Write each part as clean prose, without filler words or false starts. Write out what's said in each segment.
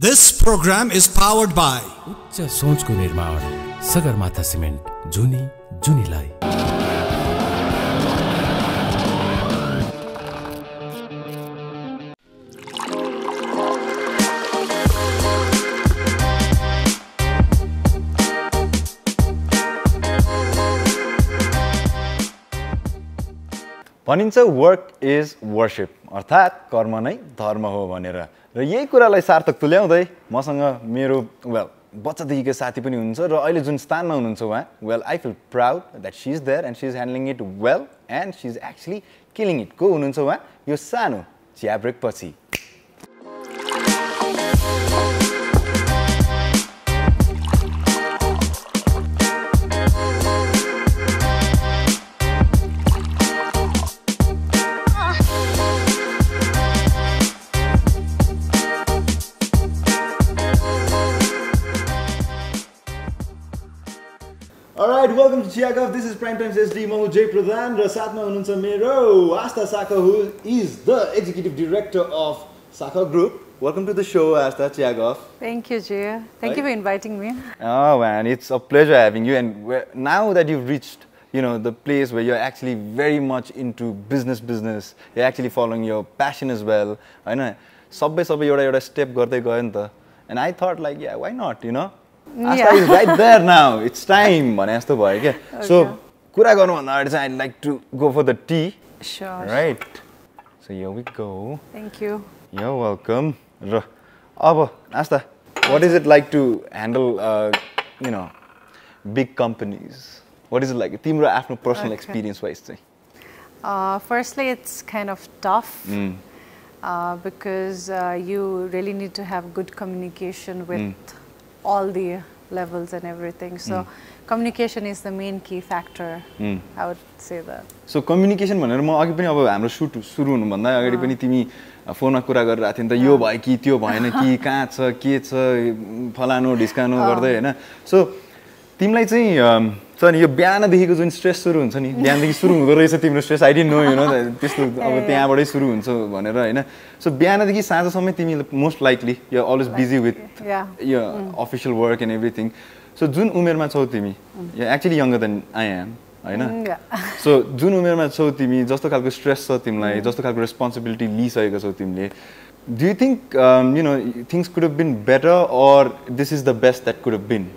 This program is powered by उच्च सोचको निर्माण सगरमाथा सिमेन्ट जुनी जुनीलाई भनिन्छ वर्क इज वर्शिप अर्थात् कर्म नै धर्म हो भनेर र यही कुरालाई सार्थक तुल्याउँदै मसँग मेरो बच्चादेखिको साथी पनि हुनुहुन्छ र अहिले जुन स्थानमा हुनुहुन्छ उहाँ I feel proud that she is there and she is handling it well and she is actually killing it को हुनुहुन्छ उहाँ यो सानो चिया ब्रेक पछि Alright, welcome to Chiya Guff. This is Primetime's SD Mahu J. Pradhan. र साथमा हुनुहुन्छ मेरो Aastha Saakha, who is the executive director of Saakha Group. Welcome to the show, Aastha. Chiya Guff. Thank you, Chiya. Thank you for inviting me. Oh man, it's a pleasure having you. And now that you've reached, the place where you're actually very much into business, you're actually following your passion as well. I know. सबै एउटा step गर्दै गयो नि त. And I thought like, yeah, why not, Aastha is right there now. It's time. भने जस्तो भयो के. So कुरा गर्नु भन्दा अगाडि चाहिँ I'd like to go for the tea. Sure. Right. So here we go. Thank you. You're welcome. र अब Aastha, what is it like to handle big companies? What is it like? तिम्रो आफ्नो personal experience wise चाहिँ? Firstly, it's kind of tough. Because you really need to have good communication with all the levels and everything. So communication is the main key factor. I would say that. So communication भनेर म अघि पनि अब हाम्रो shoot सुरु हुनु भन्दा अगाडि पनि तिमी फोनमा कुरा गरिरहेको थियौ नि त यो भयो कि त्यो भएन कि कहाँ छ के छ फलानो ढिस्कानो गर्दै हैन. सो तिमीलाई चाहिँ छ नि यो बिहानदेखिको जुन स्ट्रेस सुरु हुन्छ नि बिहानदेखि सुरु हुँदो रहेछ तिम्रो स्ट्रेस आई डिडन्ट नो त्यस्तो अब त्यहाँबाटै सुरु हुन्छ भनेर हैन. सो बिहानदेखि साँझसम्म तिमी most likely you always busy with यो official work and everything. So जुन उमेरमा छौ तिमी you actually younger than I am हैन. सो जुन उमेरमा छौ तिमी जस्तो खालको स्ट्रेस छ तिमीलाई जस्तो खालको रेस्पोन्सिबिलिटी लिइसकेको छौ तिमीले do you think things could have been better or this is the best that could have been?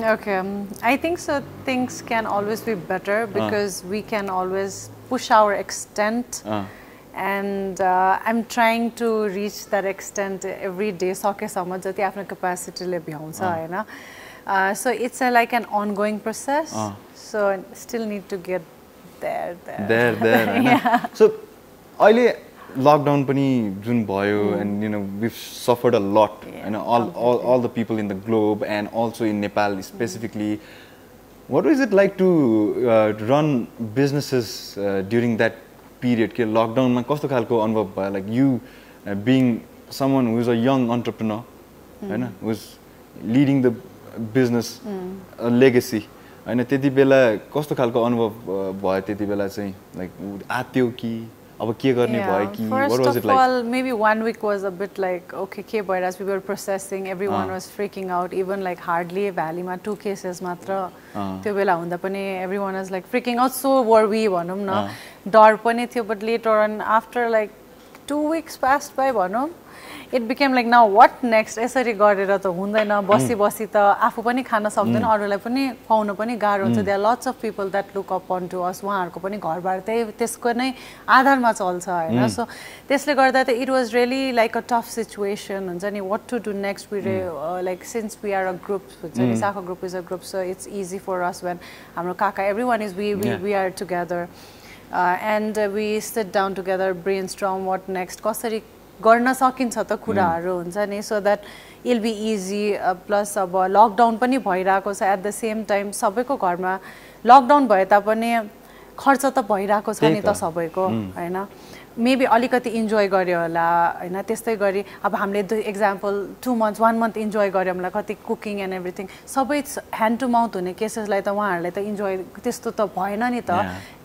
Okay, I think so. Things can always be better because we can always push our extent, and I'm trying to reach that extent every day. Sake samma jati afno capacity le bhyauncha haina. So it's like an ongoing process. So still need to get there. Yeah. So अहिले lockdown पनि जुन भयो and we've suffered a lot all the people in the globe and also in Nepal specifically. What is it like to run businesses during that period के lockdown मा कस्तो खालको अनुभव भयो like you being someone who is a young entrepreneur हैन who is leading the business a legacy हैन त्यति बेला कस्तो खालको अनुभव भयो त्यति बेला चाहिँ like आत्यो कि अब के गर्ने भयो कि what was it like? First of all, maybe 1 week was a bit like okay ke bhayera as we were processing, everyone was freaking out, even like hardly valley ma 2 cases matra त्यो बेला हुँदा पनि everyone was like freaking out, so were we भनौं न डर पनि थियो. But later on after like 2 weeks passed by भनौं it became like now what next यसरी गरेर त हुँदैन बसी त आफू पनि खान सक्दैन अरूलाई पनि खुवाउन पनि गाह्रो हुन्छ. There are lots of people that look up onto us. उहाँहरुको पनि घरबार त्यसको नै आधारमा चल्छ हैन. So त्यसले गर्दा त it was really like a tough situation हुन्छ नि what to do next. We like since we are a group हुन्छ नि Saakha group is a group, so it's easy for us when हाम्रो काका everyone is we are together and we sit down together brainstorm what next कसरी गर्न सकिन्छ त कुराहरु हुन्छ नि so that it'll be easy. Plus अब लकडाउन पनि भइराको छ at the same time सबैको घरमा लकडाउन भए तापनि खर्च त भइराको छ नि त सबैको हैन. maybe अलिकति इन्जोय गर्यो होला हैन त्यस्तै गरी अब हामीले एक्जाम्पल 2 months 1 month इन्जोय गर्यो होला कति कुकिङ एन्ड एभ्रिथिङ सबै ह्यान्ड टु माउथ हुने केसेसलाई त उहाँहरूले त इन्जोय त्यस्तो त भएन नि त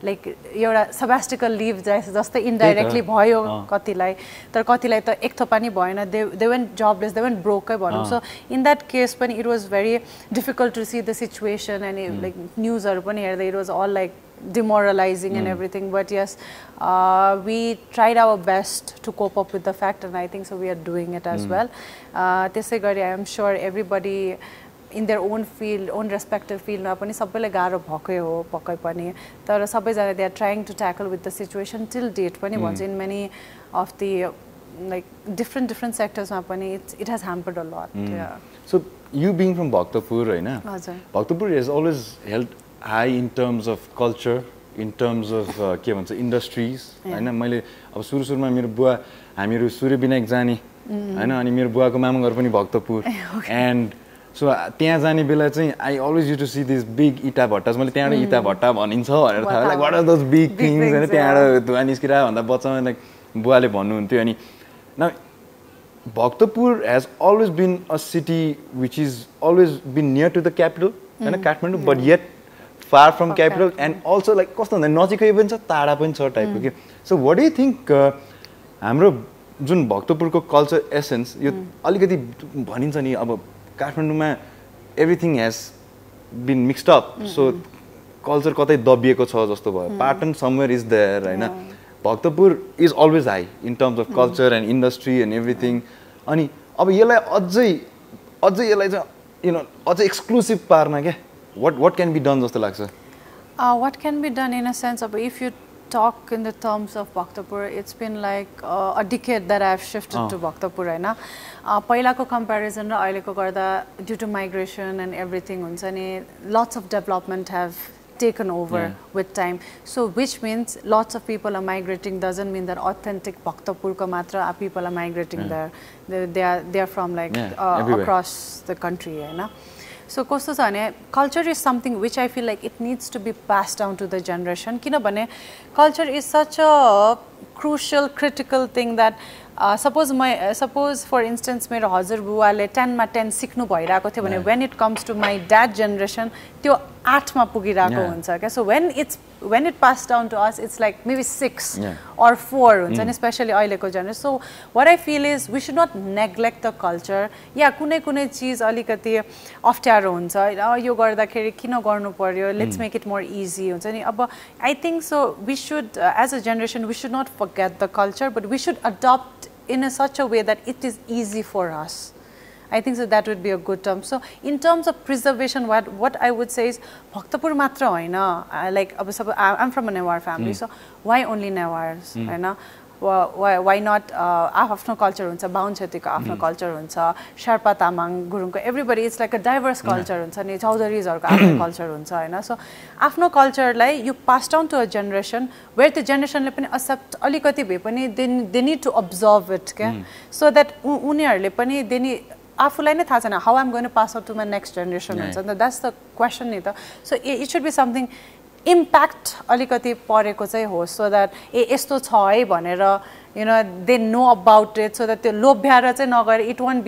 लाइक एउटा सबेस्टिकल लिभ जस्तै इन्डाइरेक्टली भयो कतिलाई तर कतिलाई त एक थोपा नि भएन they went jobless they went ब्रोकै भनौँ सो इन द्याट केस पनि it was very difficult to see the situation and like न्युजहरू पनि हेर्दा it was all like demoralizing and everything, but yes, we tried our best to cope up with the fact, and I think so we are doing it as well. त्यसै गरी I am sure everybody in their own field, own respective field मा पनि सबैले गाह्रो भएकै हो पक्कै पनि तर सबैजना they are trying to tackle with the situation till date पनि भन्छ in many of the like different sectors मा पनि it has hampered a lot. Yeah. So you being from Bhaktapur, हैन? हजुर. Bhaktapur has always held high in terms of culture, in terms of के भन्छ industries हैन मैले अब सुरुमा मेरो बुवा हामीहरु सूर्य विनायक जाने हैन अनि मेरो बुवाको मामा घर पनि भक्तपुर and so त्यहाँ जाने बेला चाहिँ I always used to see these big इटा भट्टास मैले त्यहाँबाट इटा भट्टा भनिन्छ भनेर थाहा like what are those big things हैन त्यहाँबाट धुवा निस्किरा भन्दा बच्चामा लाइक बुवाले भन्नुहुन्थ्यो अनि now Bhaktapur has always been a city which is always been near to the capital हैन Kathmandu but yet far from capital and also like कस्तो हुन्छ नजिकै पनि छ टाढा पनि छ टाइपको के so what do you think हाम्रो जुन भक्तपुरको कल्चर एसेन्स यो अलिकति भनिन्छ नि अब काठमाडौँमा everything has been mixed up so culture कतै दबिएको छ जस्तो भयो पाटन समवेयर इज देयर हैन Bhaktapur is always high in terms of culture and industry and everything अनि अब यसलाई अझै यसलाई चाहिँ यु नो अझै एक्सक्लुसिभ पार्न के What can be done जस्तो लाग्छ? What can be done in a sense of if you talk in the terms of Bhaktapur, it's been like a decade that I've shifted to Bhaktapur हैन पहिलाको comparison र अहिलेको गर्दा due to migration and everything हुन्छ नि lots of development have taken over with time so which means lots of people are migrating doesn't mean that authentic Bhaktapur ko matra people are migrating there they are from like across the country हैन So कस्तो छ भने culture is something which I feel like it needs to be passed down to the generation किनभने culture is such a crucial critical thing that suppose for instance मेरो हजुरबुवाले 10 मा 10 सिक्नु भइराको थियो भने when it comes to my dad generation त्यो 8 मा पुगिराको हुन्छ के so when it passed down to us it's like maybe 6 or 4 हुन्छ नि especially अहिलेको generation so what I feel is we should not neglect the culture कुनै चीज अलिकति अप्ठ्यारो हुन्छ यो गर्दाखेरि किन गर्नु पर्यो let's make it more easy हुन्छ नि अब I think so we should as a generation we should not forget the culture but we should adopt in such a way that it is easy for us. I think so that would be a good term. So in terms of preservation, what I would say is Bhaktapur matra hoina like I'm from a Newar family, so why only Newars? Hoina why not आफ्नो culture हुन्छ बाहुन छेत्रीको आफ्नो culture हुन्छ शेर्पा तामाङ गुरुङको everybody it's like a diverse culture हुन्छ नि चौधरीजहरुको आफ्नो culture हुन्छ हैन so आफ्नो culture लाई you pass down to a generation where the generation ले पनि accept अलिकति भए पनि they need to observe it के so that उनीहरुले पनि आफुलाई नै थाहा छैन how I'm going to pass on to my next generation हुन्छ नि that's the question नि त so it should be something impact अलिकति परेको चाहिँ हो so that यस्तो छ है भनेर you know they know about it so that त्यो लोभ्याएर चाहिँ नगरे it won't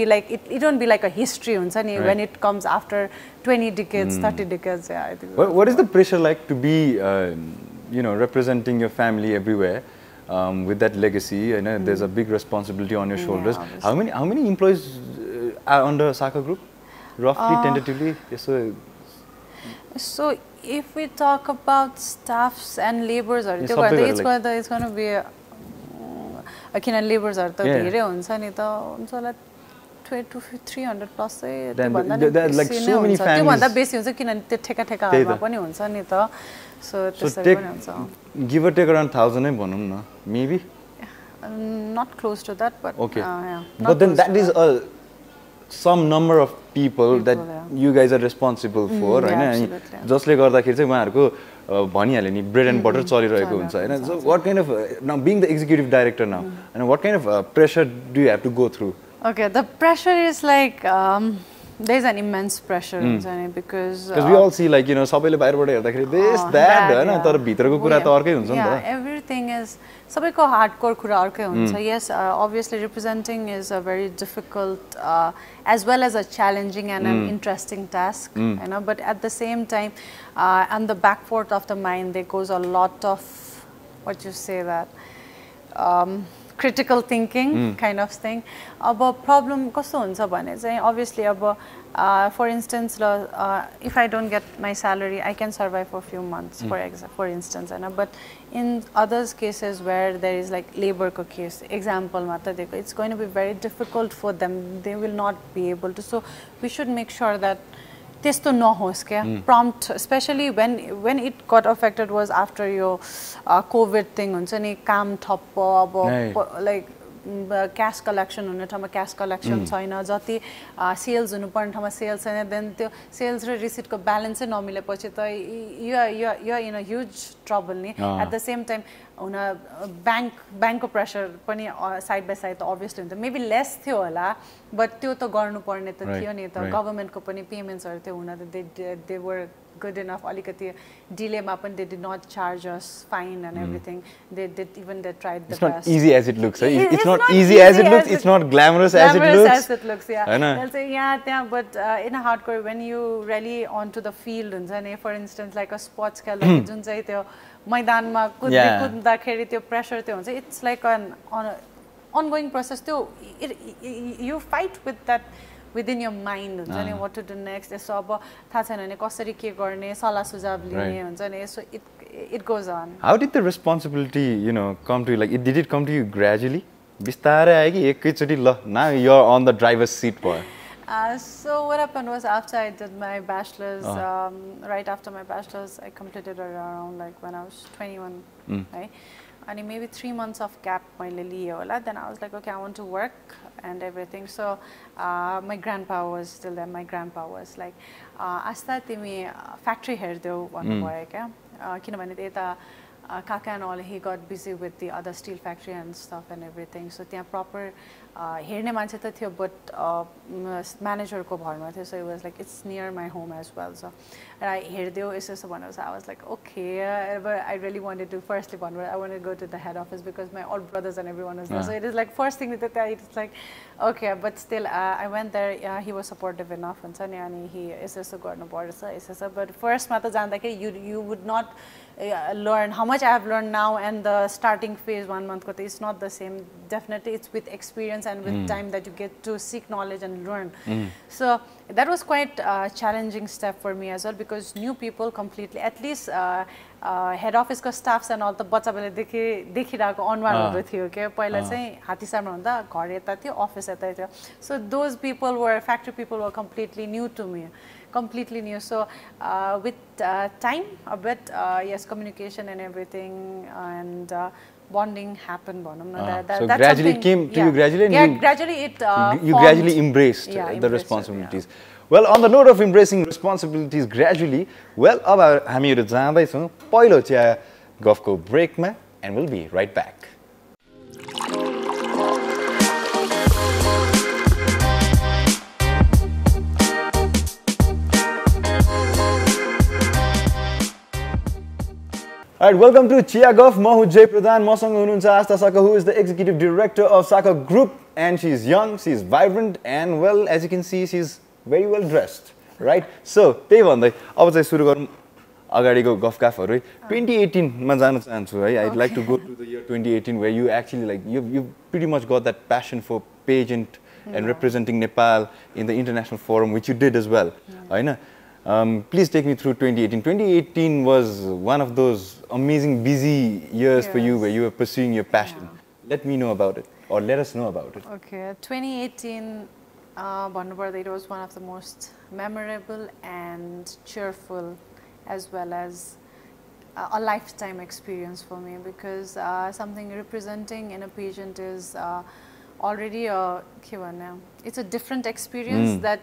be like a history हुन्छ नि when it comes after 20 decades 30 decades I think what is the pressure like to be you know representing your family everywhere with that legacy and there's a big responsibility on your shoulders how many employees are under Saakha group roughly tentatively so if we talk about staffs and laborers it's going to be किन लेबर्सहरु त धेरै हुन्छ नि त हुन्छ होला 300 plus चाहिँ त्यो भन्दा बेसी हुन्छ किनभने त्यो ठेकाहरुमा पनि हुन्छ नि त सो त्यसरी पनि हुन्छ give or take around 1000 नै भनौं न maybe not close to that but okay but then that is some number of people that you guys are responsible for हैन अनि जसले गर्दाखेरि चाहिँ उहाँहरुको भनिहाले नि bread and butter चलिरहेको हुन्छ हैन so what kind of now being the executive director now and what kind of pressure do you have to go through okay the pressure is like there's an immense pressure because we all see like you know सबैले बाहिरबाट हेर्दाखेरि this that हैन तर भित्रको कुरा त अर्कै हुन्छ नि त everything thing is, sabeko hardcore kura arkai huncha. Yes, obviously representing is a very difficult, as well as a challenging and an interesting task. You know, but at the same time, on the back foot of the mind, there goes a lot of, what you say that, critical thinking kind of thing. About problem kasto huncha bhane chai obviously for instance if I don't get my salary, I can survive for a few months for instance, but in others cases where there is like labor ko case example mata deko, it's going to be very difficult for them. They will not be able to, so we should make sure that testo nahos kya prompt, especially when it got affected was after your COVID thing huncha ni kam thappa like cash collection हुने ठाउँमा cash collection छैन, जति sales हुनुपर्ने ठाउँमा sales छैन, then त्यो sales र receipt को balance नमिलेपछि त you are in a huge trouble नि. At the same time bank को pressure पनि side by side त obviously हुन्छ, maybe less थियो होला, but त्यो त गर्नुपर्ने त थियो नि त, government को पनि payments हरू थियो हुन त they were good enough. Alikati delay ma pani they did not charge us fine and everything. They tried the best. It's not easy as it looks. It's not easy as it looks. It's not glamorous as it looks. Glamorous as it looks, yeah. They'll say yeah, but in a hardcore when you really onto the field, for instance like a sports खेल्दा जुन चाहिँ त्यो मैदानमा कुद्दाखेरि त्यो pressure त्यो हुन्छ, it's like an ongoing process. त्यो you fight with that within your mind हुन्छ नि, what to do next, यसो अब थाहा छैन भने कसरी के गर्ने, सल्लाह सुझाव लिने हुन्छ नि, so it goes on. How did the responsibility come to you? Like did it come to you gradually? बिस्तारै आयो कि एकैचोटी ल now you're on the driver's seat boy? So what happened was after I did my bachelor's, right after my bachelor's, I completed around like when I was 21, right? And maybe 3 months of gap मैले लियो होला. Then I was like, okay, I want to work and everything. So my grandpa was still there. My grandpa was like, Aastha तिमी factory हेर्देऊ भन्नुभयो क्या, किनभने त्यता Kaka and all, he got busy with the other steel factory and stuff and everything. So त्यहाँ proper हेर्ने मान्छे त थियो, but manager को भरमा थियो. So it was like it's near my home as well. So I हेर्देऊ यसो भन्नु. So I was like okay, but I really wanted to firstly I wanted to go to the head office because my all brothers and everyone was there. So it is like first thing that it's like okay, but still I went there. He was supportive enough and he यसो गर्नु पर्छ यसो. But first मात्र जाँदाखेरि you would not learn how much I have learned now, and the starting phase 1 month ko is not the same. Definitely it's with experience and with time that you get to seek knowledge and learn. So that was quite a challenging step for me as well, because new people completely, at least head office ko staffs and all the बच्चा बेला देखिरहेको अनुहारहरु थियो के पहिला चाहिँ हात्तीसारमा हुँदा घर यता थियो office यता थियो. So those people were factory people were completely new to me. Completely new. So with time a bit, yes, communication and everything and bonding happened. So gradually it came to you gradually? Yeah, gradually it you gradually embraced the responsibilities. Well, on the note of embracing responsibilities gradually, well, अब हामीहरु जाँदै छौं पहिलो चिया गफको ब्रेकमा, and we'll be right back. Alright, welcome to Chiya Guff. म हुँ जय प्रधान. मसँग हुनुहुन्छ Aastha Saakha, who is the executive director of Saakha Group, and she's young, she's vibrant, and well, as you can see, she's very well dressed, right? So, त्यही भन्दै अब चाहिँ सुरु गरौँ अगाडिको गफगाफहरु. 2018 मा जान चाहन्छु है. I'd like to go to the year 2018 where you actually like you pretty much got that passion for pageant and representing Nepal in the international forum, which you did as well. हैन? Please take me through 2018. 2018 was one of those amazing busy years for you where you were pursuing your passion. Let me know about it, or let us know about it. Okay, 2018, it was one of the most memorable and cheerful, as well as a lifetime experience for me, because something representing in a pageant is already it's a different experience that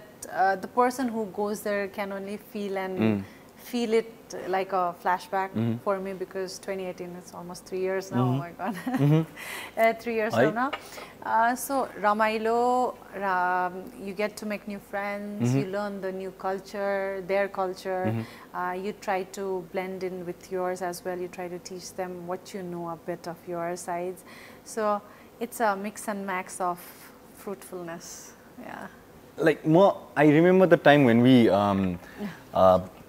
the person who goes there can only feel and feel it like a flashback for me because 2018 is almost 3 years now. Oh my god. 3 years now. So Ramailo, you get to make new friends, you learn the new culture, their culture, you try to blend in with yours as well, you try to teach them what you know a bit of your sides. So it's a mix and match of fruitfulness. Yeah. Like I remember the time when we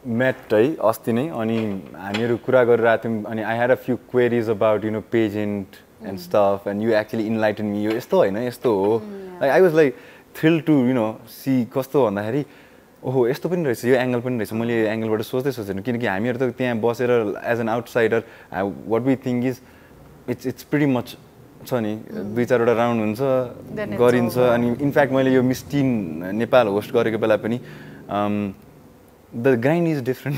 met अस्ति नै अनि हामीहरु कुरा गरिरहेका थियौं अनि I had a few queries about pageant and stuff and you actually enlightened me यो यस्तो हैन यस्तो हो like I was like thrilled to see कस्तो भन्दाखेरि ओहो यस्तो पनि रहेछ यो एंगल पनि रहेछ मैले यो एंगलबाट सोच्दैन किनकि हामीहरु त त्यहाँ बसेर as an outsider what we think is it's pretty much छ नि दुई चारवटा राउन्ड हुन्छ गरिन्छ अनि इनफ्याक्ट मैले यो मिस टिन नेपाल होस्ट गरेको बेला पनि the grind is different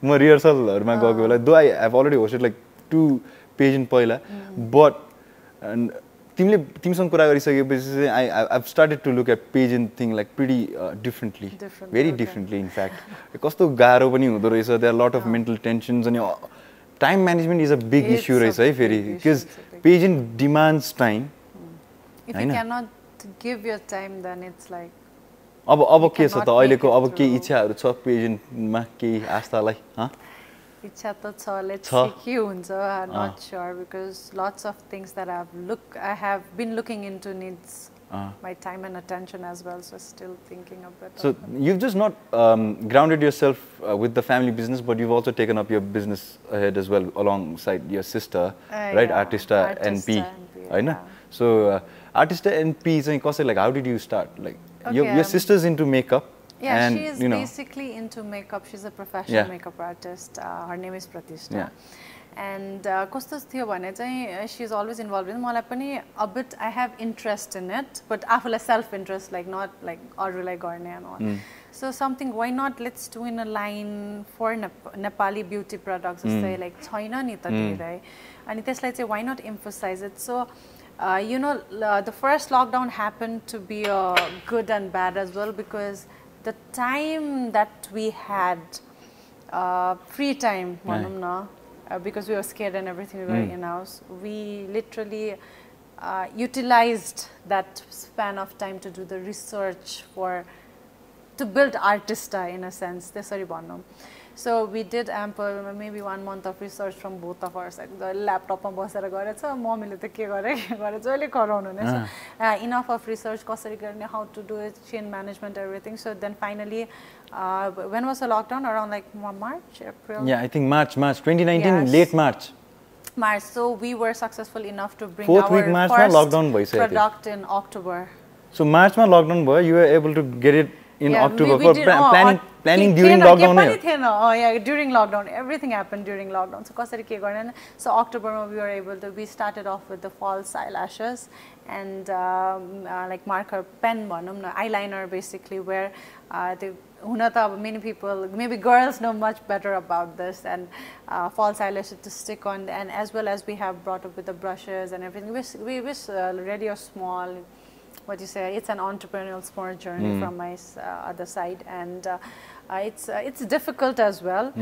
म रिहर्सलहरुमा गएको बेला though I have already hosted like 2 pageant पहिला but तिमीसँग कुरा गरिसकेपछि I've started to look at pageant thing like pretty differently very differently in fact कस्तो गाह्रो पनि हुँदो रहेछ there are a lot of mental tensions अनि time management is a big issue रहेछ है फेरि because pageant demands time if you cannot give your time then it's like अब के छ त अहिलेको अब के इच्छाहरु छ पेजेन्टमा के आस्थालाई इच्छा त छ let's see के हुन्छ I'm not sure because lots of things that I have been looking into needs my time and attention as well so still thinking a bit so you've just not grounded yourself with the family business but you've also taken up your business ahead as well alongside your sister right Aastha NP हैन so Aastha NP चाहिँ कसै like how did you start like your sister's into makeup and she is basically into makeup she's a professional makeup artist her name is Pradhan and कस्तो थियो भने चाहिँ she is always involved in मलाई पनि a bit I have interest in it but आफुलाई self interest like not like अरूलाई गर्ने and all so something why not let's do in a line for Nepali beauty products जस्तै like छैन नि त धेरै अनि त्यसलाई चाहिँ why not emphasize it so the first lockdown happened to be good and bad as well because the time that we had free time because we were scared and everything we were in house we literally utilized that span of time to do the research to build Aastha in a sense त्यसरी भनौं so we did ample maybe 1 month of research from both of us like the laptop ma basera gareछ मम्मीले त के गरे जहिले गराउनु नि enough of research कसरी गर्ने how to do it chain management everything so then finally when was the lockdown around like March April yeah I think March 2019 late March so we were successful enough to bring our first lockdown product in October so March ma lockdown भयो you were able to get it in October we did, planning during lockdown during lockdown everything happened during lockdown so कसरी के गर्ने so October we started off with the false eyelashes and like marker pen भनौं न eyeliner basically where हुन त many people maybe girls know much better about this and false eyelashes to stick on and as well as we have brought up with the brushes and everything we wish really a small what you say it's an entrepreneurial small journey from my other side and it's difficult as well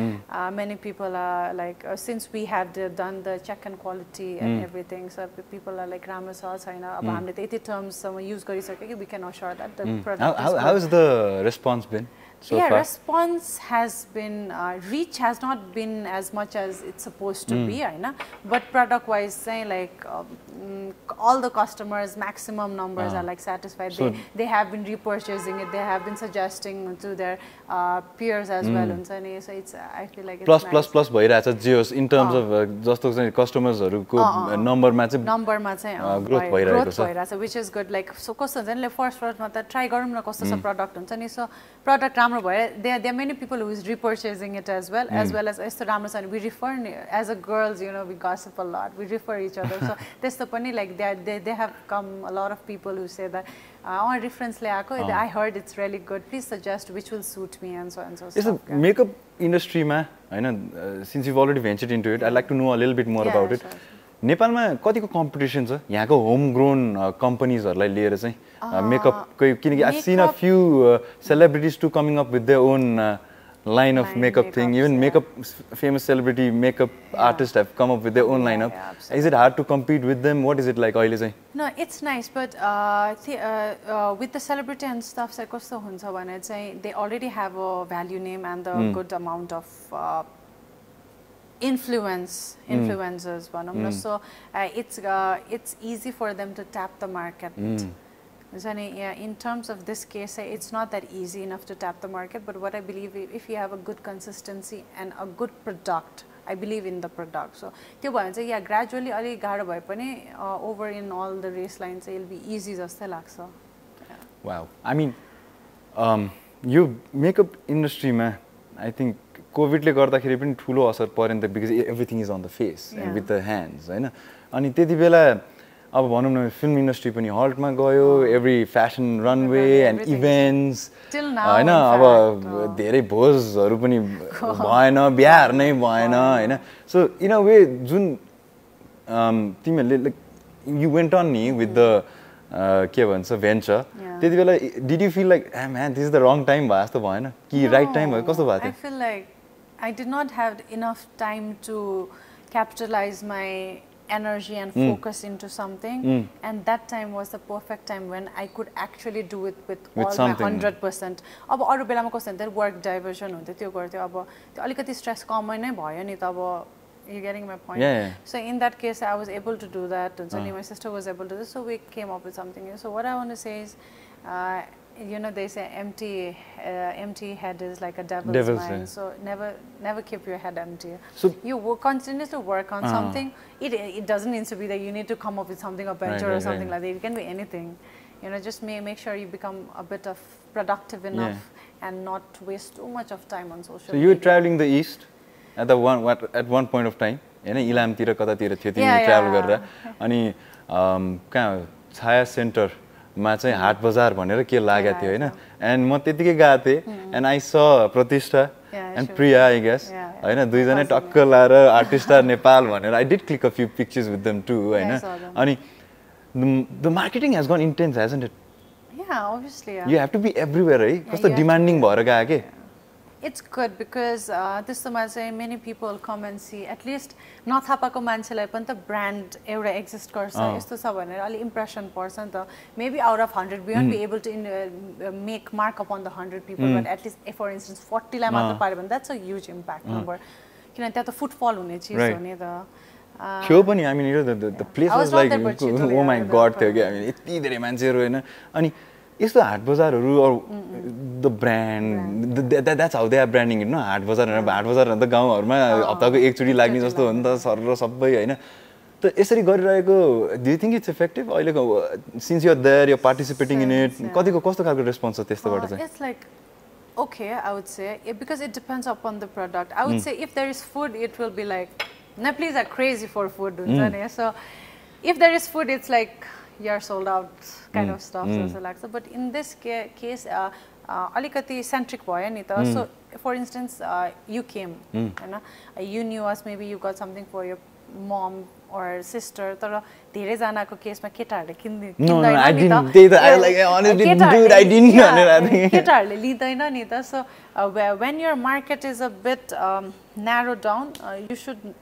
many people are like since we have done the check and quality and everything so people are like राम्रो छ छैन अब हामीले त यति terms use गरिसक्यो कि we can assure that the product how has the response been so far response has been reach has not been as much as it's supposed to be हैन but product wise saying like all the customers maximum numbers are like satisfied so they have been repurchasing it they have been suggesting to their peers as well हुन्छ नि so it's I feel like it's plus भइराछ जियोस in terms of जस्तो चाहिँ कस्टमर्सहरुको नम्बरमा चाहिँ growth भइराछ which is good like so कस्तो हुन्छ नि फर्स्ट मा त ट्राई गरौँ न कस्तो छ प्रोडक्ट हुन्छ नि so प्रोडक्ट राम्रो भयो there are many people who is repurchasing it as well as यस्तो राम्रो छ नि we refer as a girls we gossip a lot we refer each other so त्यस्तो पनि like they have come a lot of people who say that reference ल्याएको I heard it's really good please suggest which will suit me and so stuff makeup industry ma हैन since you've already ventured into it I'd like to know a little bit more about it नेपालमा कतिको competition छ यहाँको home grown कम्पनीजहरुलाई लिएर चाहिँ makeup किनकि I've seen a few celebrities too coming up with their own line of makeup thing. Even makeup, famous celebrity makeup artists have come up with their own lineup. Is it hard to compete with them? What is it like? No, it's nice, but with the celebrity and stuff, they already have a value name and a good amount of influencers. So it's easy for them to tap the market. In terms of this case, it's not that easy enough to tap the market, but what I believe, if you have a good consistency and a good product, I believe in the product. So gradually over in all the race lines, it'll be easy just like so. Wow. I mean, you makeup industry, I think COVID le गर्दाखेरि पनि ठुलो असर पर्यो नि त, because everything is on the face and with the hands, हैन? अनि त्यति बेला अब भनौं न फिल्म इन्डस्ट्री पनि हल्टमा गयो, every fashion runway and events हैन, अब धेरै भोजहरु पनि भएन, बिहाहरु नै भएन, हैन? सो इन अ वे जुन तिमीहरुले लाइक यु वेन्ट अन नि विथ द के भन्छ भेन्चर, त्यति बेला did you feel like man this is the wrong time भयो जस्तो भएन कि राइट टाइम भयो, कस्तो भयो? I feel like I did not have enough time to capitalize my energy and focus into something, and that time was the perfect time when I could actually do it with all something. my 100%. अब अरु बेलामा कस्तो हुन्छ work diversion हुन्थ्यो, त्यो गर्थ्यो, अब त्यो अलिकति स्ट्रेस कमै नै भयो नि त, अब you getting my point? So in that case I was able to do that, and my sister was able to do this, so we came up with something new. So what I want to say is, you know, they say empty head is like a devil's mind. So never keep your head empty. So you continue to work on something. It doesn't need to be that you need to come up with something or venture or something like that. It can be anything. You know, just make sure you become a bit of productive enough and not waste too much of time on social media. So you were traveling the east at one point of time, हैन? इलामतिर कतातिर थियो तिमी travel गरेर, अनि कहाँ छाया centre मा चाहिँ हाट बजार भनेर के लागेको थियो, हैन? एन्ड म त्यतिकै गएको थिएँ, and I saw Pratishtha and Priya, I guess, हैन? दुईजनै टक्क लाएर आर्टिस्टा नेपाल भनेर I did click a few pictures with them too, हैन? अनि the marketing has gone intense, hasn't it? Yeah, obviously. You have to be everywhere, है? कस्तो डिमान्डिङ भएर गयो के? It's good because this time many people come and see, at least नथापाको मान्छेलाई पनि त brand एउटा exist गर्छ, यस्तो छ भनेर अलि impression पर्छ नि त. Maybe out of 100 we won't be able to make mark upon the 100 people, but at least for instance 40 लाई मात्र पार्यो भने that's a huge impact number. किनभने त्यहाँ त footfall हुने चीज हो नि त. थियो पनि, I mean, the place was like, oh my god, थियो के, I mean, यति धेरै मान्छेहरु, हैन? अनि यस्तो हाट बजारहरु or the brand, that's how they are branding it, no? हाट बजार भनेर त गाउँहरुमा हप्ताको एकचोटी लाग्ने जस्तो हो नि त, सर सबै, हैन? त यसरी गरिरहेको, do you think it's effective? अहिलेको, since you're there, you're participating in it, कतिको कस्तो खालको रेस्पोन्स छ त्यस्तोबाट चाहिँ? It's like okay, I would say, because it depends upon the product. I would say if there is food, it will be like, Nepalese are crazy for food, so if there is food, it's like you're sold out kind of stuff. So but in this case, alikati centric bhayo ni ta. So for instance, you came, you knew us, maybe you got something for your mom or sister, तर धेरै जनाको केसमा केटाहरुले किन्दैन नि त. No, I didn't. I like honestly, dude, I didn't. केटाहरुले लिदैन नि त. So when your market is a bit narrowed down, you should.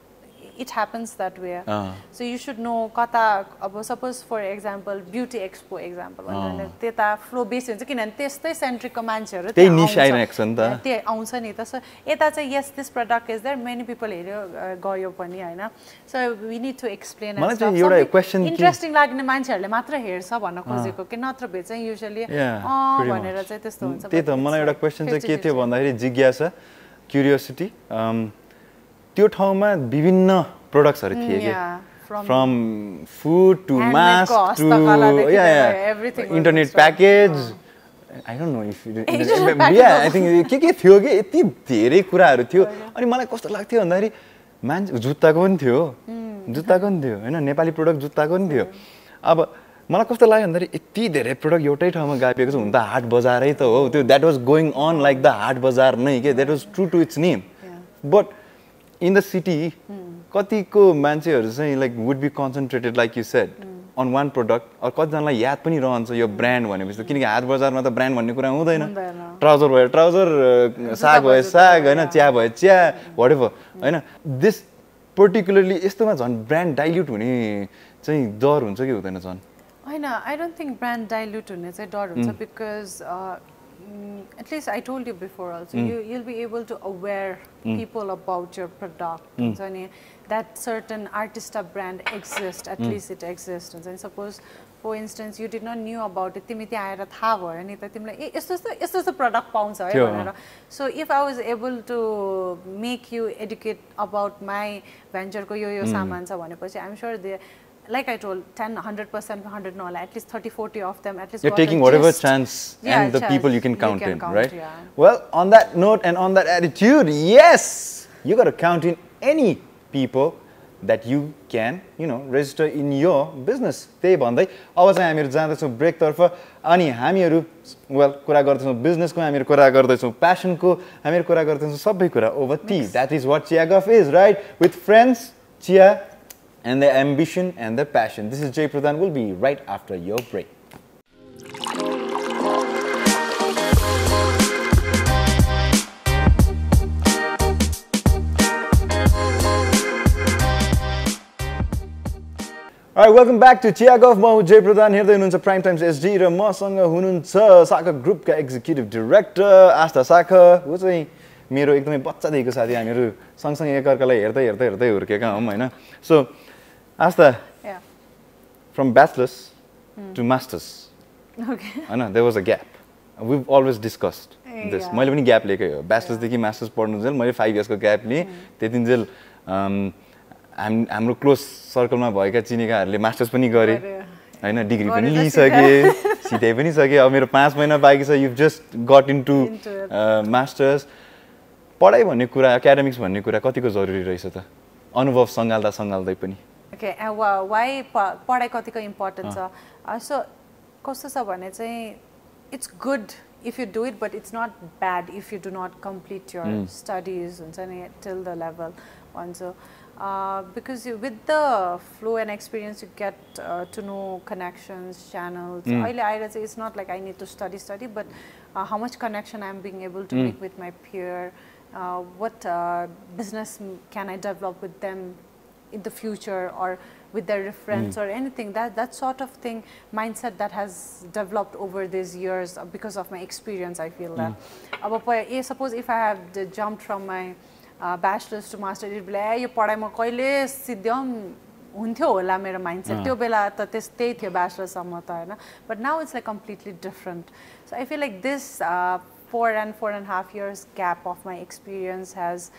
It happens that way. So you should know kata, suppose for example beauty expo example, त्यता flow base हुन्छ किनभने त्यस्तै सेन्ट्रिकको मान्छेहरु त्यही निश आइरहेको छ नि त, त्यही आउँछ नि त. So यता चाहिँ yes, this product is there, many people हेर्यो गयो पनि, हैन? So we need to explain and stuff. एउटा क्वेशन इन्ट्रेस्टिङ लाग्ने मान्छेहरुले मात्र हेर्छ भन्न खोजेको कि नत्र भए चाहिँ युजुअली भनेर चाहिँ त्यस्तो हुन्छ. त्यही त मलाई एउटा क्वेशन चाहिँ के थियो भन्दाखेरि जिज्ञासा, क्युरियोसिटी, त्यो ठाउँमा विभिन्न प्रोडक्ट्सहरु थिए के, from food to mask to everything, internet package, I don't know if you I think के थियो के यति धेरै कुराहरु थियो. अनि मलाई कस्तो लाग्थ्यो भन्दाखेरि मान्छे जुत्ताको पनि थियो, हैन? नेपाली प्रोडक्ट जुत्ताको पनि थियो. अब मलाई कस्तो लाग्यो भन्दाखेरि यति धेरै प्रोडक्ट एउटै ठाउँमा गापिएको छ, हुन त हाट बजारै त हो त्यो. That was going on like the हाट बजार नै के, that was true to its name. But in the city, कतिको मान्छेहरु चाहिँ like would be concentrated like you said, on one product or कतिजनालाई याद पनि रहन्छ यो ब्रान्ड भनेपछि किनकि हाट बजारमा त ब्रान्ड भन्ने कुरा हुँदैन ट्राउजर भयो ट्राउजर साग भयो साग हैन चिया भयो चिया व्हाटएभर हैन दिस पर्टिकुलरली यस्तोमा झन् ब्रान्ड डाइल्युट हुने चाहिँ डर हुन्छ कि हुँदैन झन् हैन I don't think brand dilute हुने चाहिँ डर हुन्छ because at least I told you before also, you'll be able to aware people about your product. And that certain artista brand exists, at least it exists. And suppose, for instance, you did not knew about it, timi त्यहाँ आएर थाहा भयो अनि त तिमीलाई यस्तो product पाउँछ है भनेर. So if I was able to make you educate about my venture को यो सामान छ भनेपछि I'm sure they like I told 10 100% 100 no at least 30-40 of them at least you're taking whatever chance and the people you can count in, right? Well, on that note and on that attitude, yes, you got to count in any people that you can, you know, register in your business. त्यही भन्दै अब चाहिँ हामीहरु जाँदैछौं brake तर्फ अनि हामीहरु well कुरा गर्दैछौं business को हामीहरु कुरा गर्दैछौं प्यासन को हामीहरु कुरा गर्दैछौं सबै कुरा over tea. That is what Chiya Guff is, right? With friends, Chiya and their ambition and their passion. This is Jay Pradhan. We'll be right after your break. All right, welcome back to Chiya Guff. म Jay Pradhan here हुनुहुन्छ Prime Times SG र मसँग हुनुहुन्छ साखा group का executive director आस्था साखा हो चाहिँ मेरो एकदमै बच्चादेखिको साथी हामीहरु सँगसँगै एकअर्कालाई हेर्दै हुर्केका हौं हैन. So Aastha, yeah. From bachelor's to master's, okay. I know there was a gap. We've always discussed this. मैले पनि gap लिएकै हो. Bachelor's देखि master's पढ्नु जेल मैले 5 years को gap लिएँ. त्यतिन्जेल हाम्रो क्लोज सर्कलमा भएका चिनेकाहरूले मास्टर्स पनि गरे हैन डिग्री पनि लिइसके सिधै पनि सके अब मेरो 5 महिना बाँकी छ you've just got into masters पढाइ भन्ने कुरा एकाडेमिक्स भन्ने कुरा कतिको जरुरी रहेछ त अनुभव सँगाल्दै पनि Okay, and why पढाइ कतिको इम्पोर्टेन्ट छ so कस्तो छ भने चाहिँ it's good if you do it but it's not bad if you do not complete your studies हुन्छ नि till the level one so because with the flow and experience you get to know connections channels अहिले आएर चाहिँ it's not like I need to study but how much connection I'm being able to make with my peer what business can I develop with them in the future or with their reference or anything that sort of thing mindset that has developed over these years because of my experience I feel that अब suppose if I have jumped from my bachelor's to master it be like यो पढाइमा कहिले सिद्ध्यम हुन्थ्यो होला मेरो mindset त्यो बेला त त्यस्तै थियो bachelor's सम्म त हैन but now it's like completely different so I feel like this 4.5 years gap of my experience has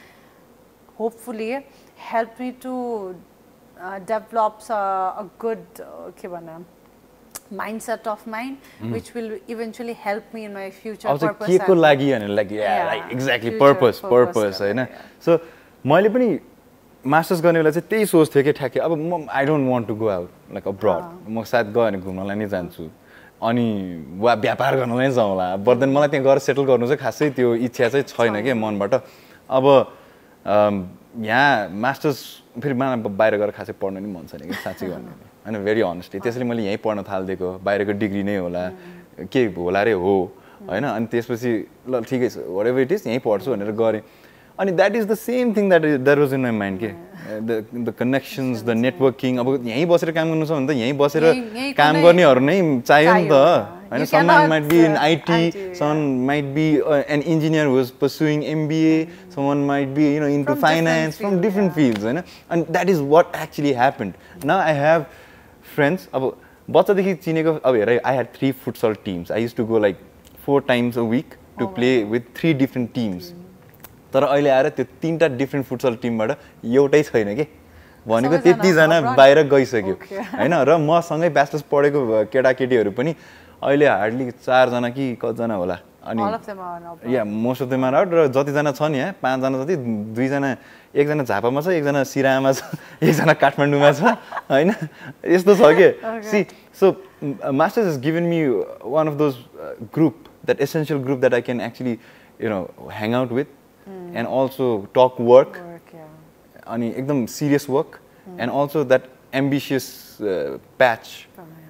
hopefully helped me to develop a good mindset of mine which will eventually help me in my future purpose के को लागि हैन like yeah exactly purpose हैन so मैले पनि masters गर्ने बेला चाहिँ त्यही सोच्थे के ठ्याक्कै अब म I don't want to go out like abroad म सायद गयो भने घुम्नलाई नै जान्छु अनि वा व्यापार गर्नलाई जाउँला बर्दन मलाई त्यहाँ गएर सेटल गर्नु चाहिँ खासै त्यो इच्छा चाहिँ छैन के मनबाट अब यहाँ मास्टर्स फेरि बाहिर गएर खासै पढ्न नि मन छैन कि साच्चै गर्ने हैन भेरी अनेस्टली त्यसैले मैले यही पढ्न थाल्दिएको बाहिरको डिग्री नै होला के होला रे हो हैन अनि त्यसपछि ल ठिकै छ व्हाटएभर इट इज यही पढ्छु भनेर गरे अनि that is the same thing that was in my mind के द कनेक्सन्स द नेटवर्किङ अब यही बसेर काम गर्नु छ भने त यही बसेर काम गर्नेहरु नै चाहियो नि त हैन someone might be in IT someone might be an engineer who is pursuing MBA someone might be you know into finance from different fields हैन and that is what actually happened now I have friends अब बच्चादेखि चिनेको अब हेर I had 3 futsal teams I used to go like 4 times a week to play with 3 different teams तर अहिले आएर त्यो 3टा डिफरेंट फुटसल टिमबाट एउटै छैन के भनेको त्यति जना बाहिर गइसक्यो हैन र म सँगै ब्याचलर्स पढेको केटाकेटीहरु पनि अहिले हार्डली 4 जना कि कति जना होला अनि या most of them are out र जति जना छन् यहाँ 5 जना जति 2 जना एकजना झापामा छ एकजना सिराहामा छ एकजना काठमाडौँमा छ हैन यस्तो छ के see so masters has given me one of those group that essential group that I can actually you know hang out with and also talk work अनि एकदम serious work and also that ambitious patch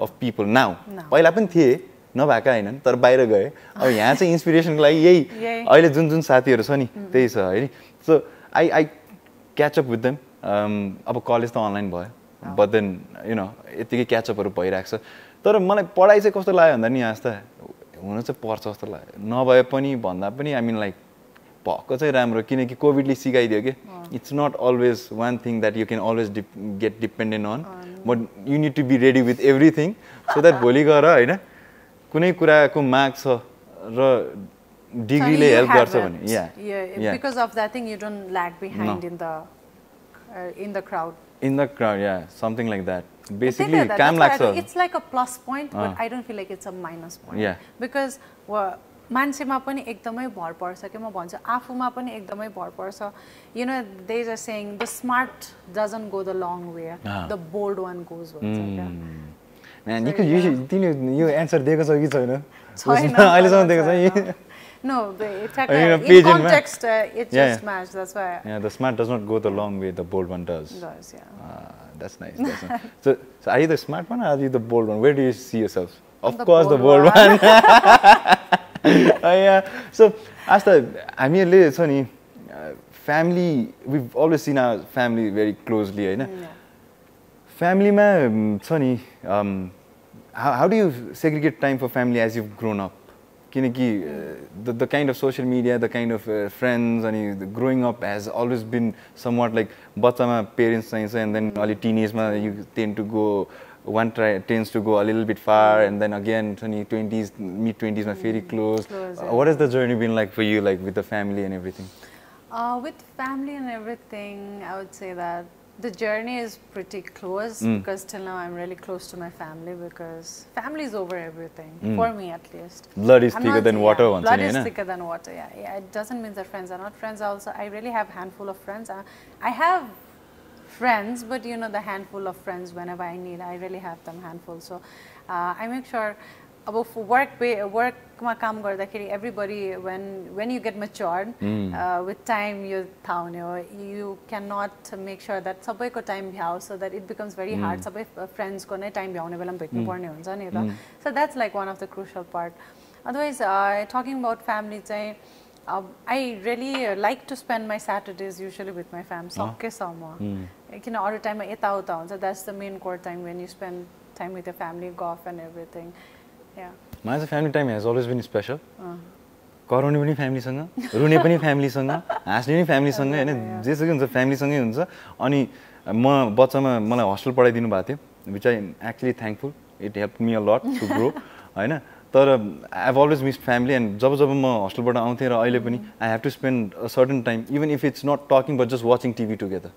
of people now. पहिला पनि थिए नभएका हैनन् तर बाहिर गए अब यहाँ चाहिँ इन्स्पिरेसनको लागि यही अहिले जुन जुन साथीहरू छ नि त्यही छ हैन so I catch up with them अब कलेज त अनलाइन भयो बट देन यु नो यतिकै क्याच अपहरु भइराख्छ तर मलाई पढाइ चाहिँ कस्तो लाग्यो भन्दा नि आस्था हुन चाहिँ पर्छ जस्तो लाग्यो नभए पनि भन्दा पनि आई मिन लाइक भएको चाहिँ राम्रो किनकि कोभिडले सिकाइदियो के it's not always one thing that you can always get dependent on but you need to be ready with everything so that भोलि गएर हैन कुनै कुराको माग छ र डिग्रीले हेल्प गर्छ भने yeah because of that thing you don't lag behind in the crowd yeah something like that basically काम लाग्छ it's like a plus point but I don't feel like it's a minus point because मान्छेमा पनि एकदमै भर पर्छ के म भन्छु आफूमा पनि एकदमै भर पर्छ you know there is a saying the smart doesn't go the long way the bold one goes भन्छ Man, you answer दिएको छ कि छैन अहिलेसम्म दिएको छैन No, it's like in context, it just matched. That's why. Yeah, the smart does not go the long way. The bold one does. Does, yeah. That's nice. That's nice. So are you the smart one or are you the bold one? Where do you see yourself? Of course, the bold one. Yeah. So, Aastha, हामीहरुले छ नि family. We've always seen our family very closely, हैन? Family ma छ नि how do you segregate time for family as you've grown up? Kinaki the kind of social media, the kind of friends and growing up has always been somewhat like bachama parents चाहिन्छ and then early teenage ma you tend to go tends to go a little bit far and then again 20s mid 20s ma very close. What has the journey been like for you like with the family and everything? With family and everything I would say that the journey is pretty close because till now I'm really close to my family because family is over everything for me at least. Blood is thicker than water once blood is thicker than water. Yeah, it doesn't mean that friends are not friends. Also I really have handful of friends. I have friends but you know the handful of friends whenever I need I really have them handful so I make sure about work ma काम गर्दाखेरि everybody when you get matured with time you थाहा हुने हो you cannot make sure that सबैको time भ्याओ so that it becomes very hard सबै friends को नै time भ्याउने बेलामा भेट्नु पर्ने हुन्छ नि त so that's like one of the crucial part otherwise talking about family चाहिँ I really like to spend my Saturdays usually with my family सकेसम्म किन अरु टाइममा यताउता हुन्छ that's the main core time when you spend time with your family golf and everything. Yeah. My family time has always been special. कराउने पनि फ्यामिलीसँग रुने पनि फ्यामिलीसँग हाँस्ने पनि फ्यामिलीसँग हैन जेसुकै हुन्छ फ्यामिलीसँगै हुन्छ अनि म बच्चामा मलाई हस्टेल पढाइदिनु भएको थियो which I am actually thankful. It helped me a lot to grow हैन तर I have always missed family and जब म हस्टेलबाट आउँथे र अहिले पनि I have to spend a certain time even if it's not talking but just watching TV together.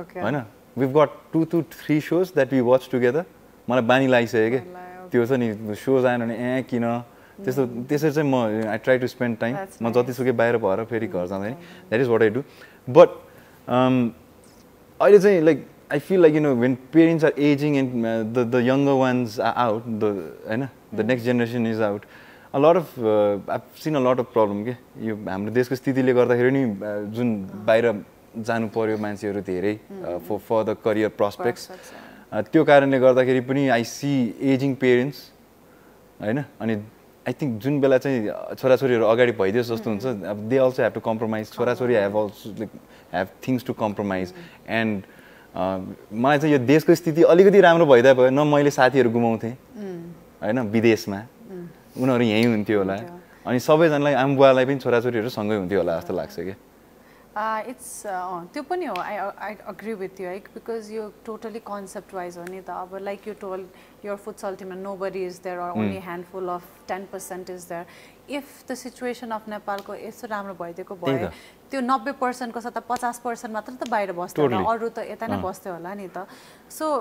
Okay. हैन we've got 2 to 3 shows that we watch together. मलाई बानी लागिसक्यो के त्यो छ नि शोज आएन भने किन त्यसो त्यसरी चाहिँ म I try to spend time म जतिसुकै बाहिर भएर फेरि घर जाँदैन that is what I do but अहिले चाहिँ like I feel like you know when parents are ageing and the younger ones are out the हैन the next generation is out a lot of I seen a lot of problem के यो हाम्रो देशको स्थितिले गर्दाखेरि नि जुन बाहिर जानु पर्यो मान्छेहरू धेरै फर द करियर प्रोस्पेक्ट्स त्यो कारणले गर्दाखेरि पनि आई सी एजिङ पेरेन्ट्स हैन अनि आई थिंक जुन बेला चाहिँ छोराछोरीहरू अगाडि भइदियोस् जस्तो हुन्छ अब they also have to compromise छोराछोरी have also like have things to compromise and मलाई चाहिँ यो देशको स्थिति अलिकति राम्रो भइदिए भयो न मैले साथीहरू गुमाउँथेँ हैन विदेशमा उनीहरू यहीँ हुन्थ्यो होला अनि सबैजनालाई आमा बुवालाई पनि छोराछोरीहरू सँगै हुन्थ्यो होला जस्तो लाग्छ के it's त्यो पनि हो I agree with you like because you totally concept wise हो नि त अब like you told your futsal team and nobody is there or only a handful of 10% is there if the situation of Nepal को यस्तो राम्रो भइदिएको भए त्यो 90% को सता 50% मात्र त बाहिर बस्थे होला अरु त यता नै बस्थे होला नि त so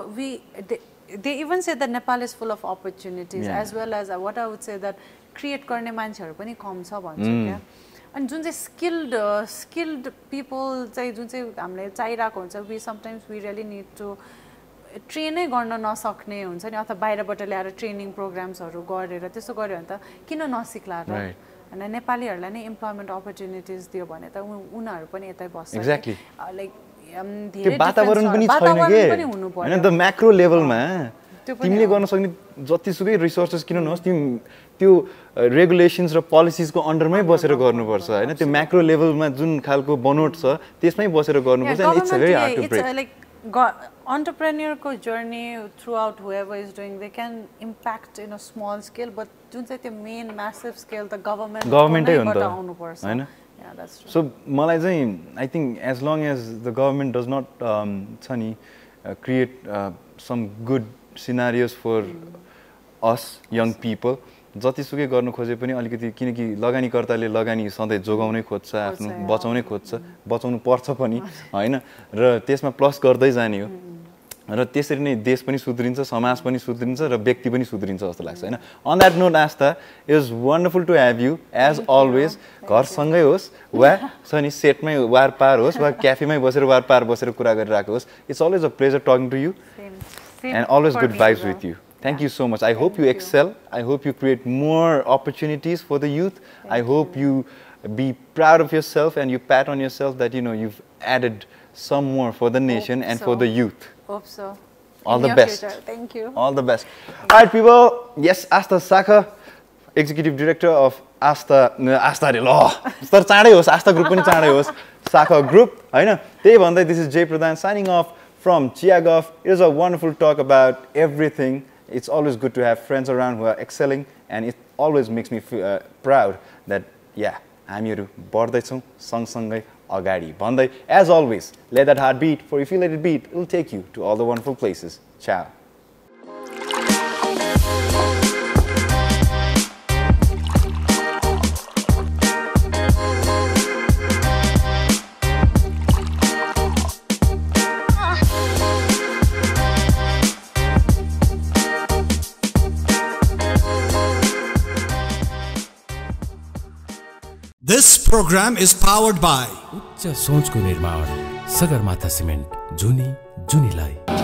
they even say that Nepal is full of opportunities as well as what I would say that create गर्ने मान्छेहरु पनि कम छ भन्छ के and जुन चाहिँ skilled people चाहिँ जुन चाहिँ हामीले चाहिरहेको हुन्छ we sometimes we really need to train नै गर्न नसक्ने हुन्छ नि अथवा बाहिरबाट ल्याएर ट्रेनिङ प्रोग्राम्सहरु गरेर त्यसो गर्यो भने त किन नसिक्ला र अनि नेपालीहरुलाई नै एम्प्लॉयमेन्ट अपर्च्युनिटीज दियो भने त उनीहरु पनि यतै बस्छ exactly like त्यो वातावरण पनि छैन के हैन द म्याक्रो लेभलमा तिमीले गर्न सक्ने जतिसुकै रिसोर्सेस किन नहोस् त्यो रेगुलेसन्स र पोलिसिजको अन्डरमै बसेर गर्नुपर्छ हैन त्यो म्याक्रो लेभलमा जुन खालको बनोट छ त्यसमै बसेर गर्नुपर्छ and it's very hard to break entrepreneur ko journey throughout whoever is doing they can impact in a small scale but जुन चाहिँ त्यो main massive scale the government हो नि त हैन yeah that's true so मलाई चाहिँ I think as long as the government does not छ नि create some good scenarios for us young people जतिसुकै गर्नु खोजे पनि अलिकति किनकि लगानीकर्ताले लगानी सधैँ जोगाउनै खोज्छ आफ्नो बचाउनै खोज्छ बचाउनु पर्छ पनि हैन र त्यसमा प्लस गर्दै जाने हो र त्यसरी नै देश पनि सुध्रिन्छ समाज पनि सुध्रिन्छ र व्यक्ति पनि सुध्रिन्छ जस्तो लाग्छ हैन on that note Aastha is wonderful to have you as always घर सँगै होस् वा छ नि सेटमै वार पार होस् वा क्याफेमै बसेर वार पार बसेर कुरा गरिरहेको होस् it's always a pleasure talking to you and always good vibes with you Thank you so much. I hope you excel. I hope you create more opportunities for the youth. I hope you be proud of yourself and you pat on yourself that you know you've added some more for the nation and for the youth. Hope so. All the best. Future. Thank you. All the best. All right, people. Yes, Aastha Saakha, Executive Director of Aastha Law. Star चाँडै होस् Aastha Group पनि चाँडै होस् Saakha Group हैन त्यही भन्दै this is Jay Pradhan signing off from Chiya Guff. It was a wonderful talk about everything. It's always good to have friends around who are excelling and it always makes me feel proud that yeah हामीहरु बढ्दै छौं सँगसँगै अगाडि भन्दै as always let that heart beat for if you let it beat it will take you to all the wonderful places. Ciao. This program is powered by उच्च सोचको निर्माण Sagarmatha cement जुनीलाई